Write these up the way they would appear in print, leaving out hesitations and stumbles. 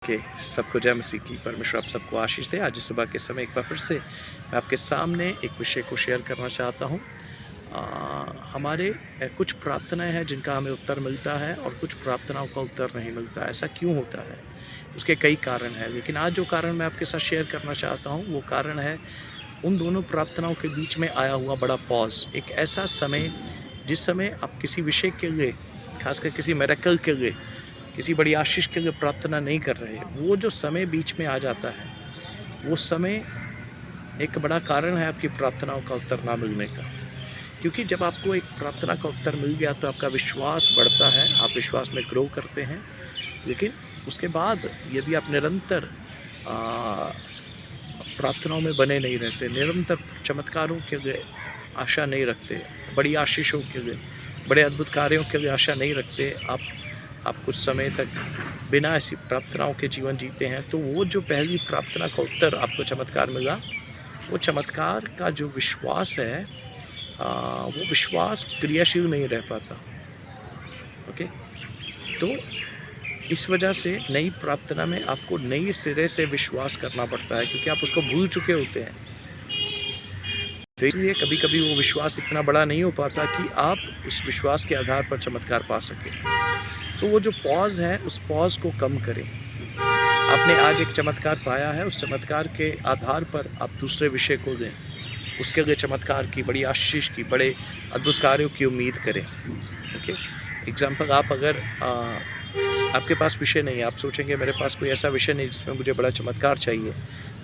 Okay, सबको जय मसीह की। परमेश्वर आप सबको आशीष दे। आज सुबह के समय एक बार फिर से मैं आपके सामने एक विषय को शेयर करना चाहता हूँ। हमारे कुछ प्रार्थनाएं हैं जिनका हमें उत्तर मिलता है और कुछ प्रार्थनाओं का उत्तर नहीं मिलता। ऐसा क्यों होता है? उसके कई कारण हैं, लेकिन आज जो कारण मैं आपके साथ शेयर करना चाहता हूँ वो कारण है उन दोनों प्रार्थनाओं के बीच में आया हुआ बड़ा पॉज। एक ऐसा समय जिस समय आप किसी विषय के लिए, खासकर किसी मिरेकल के लिए, किसी बड़ी आशीष के लिए प्रार्थना नहीं कर रहे, वो जो समय बीच में आ जाता है, वो समय एक बड़ा कारण है आपकी प्रार्थनाओं का उत्तर ना मिलने का। क्योंकि जब आपको एक प्रार्थना का उत्तर मिल गया तो आपका विश्वास बढ़ता है, आप विश्वास में ग्रो करते हैं। लेकिन उसके बाद यदि आप निरंतर प्रार्थनाओं में बने नहीं रहते, निरंतर चमत्कारों के लिए आशा नहीं रखते, बड़ी आशीषों के लिए, बड़े अद्भुत कार्यों के लिए आशा नहीं रखते, आप कुछ समय तक बिना ऐसी प्रार्थनाओं के जीवन जीते हैं, तो वो जो पहली प्रार्थना का उत्तर आपको चमत्कार मिला, वो चमत्कार का जो विश्वास है, वो विश्वास क्रियाशील नहीं रह पाता। ओके, तो इस वजह से नई प्रार्थना में आपको नई सिरे से विश्वास करना पड़ता है, क्योंकि आप उसको भूल चुके होते हैं। तो इसलिए कभी कभी वो विश्वास इतना बड़ा नहीं हो पाता कि आप उस विश्वास के आधार पर चमत्कार पा सकें। तो वो जो पॉज है, उस पॉज को कम करें। आपने आज एक चमत्कार पाया है, उस चमत्कार के आधार पर आप दूसरे विषय को लें, उसके लिए चमत्कार की, बड़ी आशीष की, बड़े अद्भुत कार्यों की उम्मीद करें। ओके, एग्जाम्पल, आप अगर आपके पास विषय नहीं है, आप सोचेंगे मेरे पास कोई ऐसा विषय नहीं जिसमें मुझे बड़ा चमत्कार चाहिए,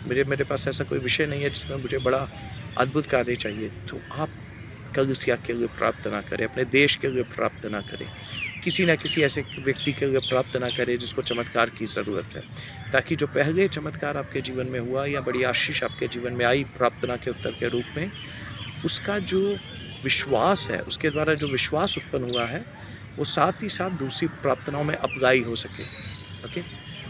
मेरे पास ऐसा कोई विषय नहीं है जिसमें मुझे बड़ा अद्भुत कार्य चाहिए, तो आप कलीसिया के लिए प्रार्थना करें, अपने देश के लिए प्रार्थना करें, किसी न किसी ऐसे व्यक्ति के लिए प्रार्थना करें जिसको चमत्कार की ज़रूरत है, ताकि जो पहले चमत्कार आपके जीवन में हुआ या बड़ी आशीष आपके जीवन में आई प्रार्थना के उत्तर के रूप में, उसका जो विश्वास है, उसके द्वारा जो विश्वास उत्पन्न हुआ है, वो साथ ही साथ दूसरी प्रार्थनाओं में अप्लाई हो सके। ओके,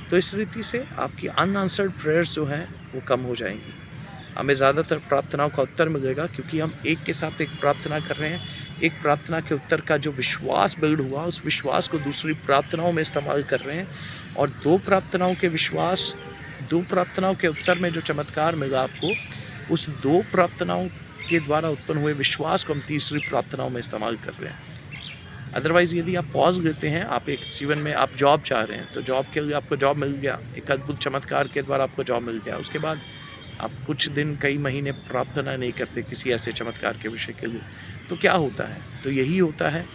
तो इस रीति से आपकी अनआंसर्ड प्रेयर्स जो हैं वो कम हो जाएंगी। हमें ज़्यादातर प्रार्थनाओं का उत्तर मिलेगा क्योंकि हम एक के साथ एक प्रार्थना कर रहे हैं। एक प्रार्थना के उत्तर का जो विश्वास बिल्ड हुआ, उस विश्वास को दूसरी प्रार्थनाओं में इस्तेमाल कर रहे हैं, और दो प्रार्थनाओं के उत्तर में जो चमत्कार मिला आपको, उस दो प्रार्थनाओं के द्वारा उत्पन्न हुए विश्वास को हम तीसरी प्रार्थनाओं में इस्तेमाल कर रहे हैं। अदरवाइज़ यदि आप पॉज लेते हैं, आप एक जीवन में आप जॉब चाह रहे हैं, तो जॉब के लिए आपको जॉब मिल गया, एक अद्भुत चमत्कार के द्वारा आपको जॉब मिल गया, उसके बाद आप कुछ दिन, कई महीने प्रार्थना नहीं करते किसी ऐसे चमत्कार के विषय के लिए, तो क्या होता है? तो यही होता है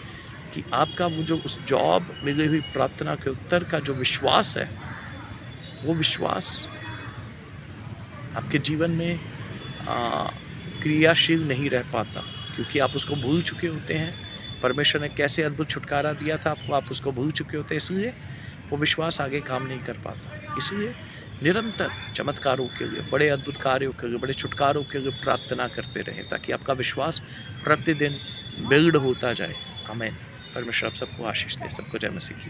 कि आपका वो जो उस जॉब मिली हुई प्रार्थना के उत्तर का जो विश्वास है, वो विश्वास आपके जीवन में क्रियाशील नहीं रह पाता, क्योंकि आप उसको भूल चुके होते हैं। परमेश्वर ने कैसे अद्भुत छुटकारा दिया था आपको, आप उसको भूल चुके होते हैं, इसलिए वो विश्वास आगे काम नहीं कर पाता। इसलिए निरंतर चमत्कारों के लिए, बड़े अद्भुत कार्यों के लिए, बड़े छुटकारों के लिए प्रार्थना करते रहें, ताकि आपका विश्वास प्रतिदिन बिल्ड होता जाए। आमीन। परमेश्वर आप सबको आशीष दे। सबको जय मसीह की।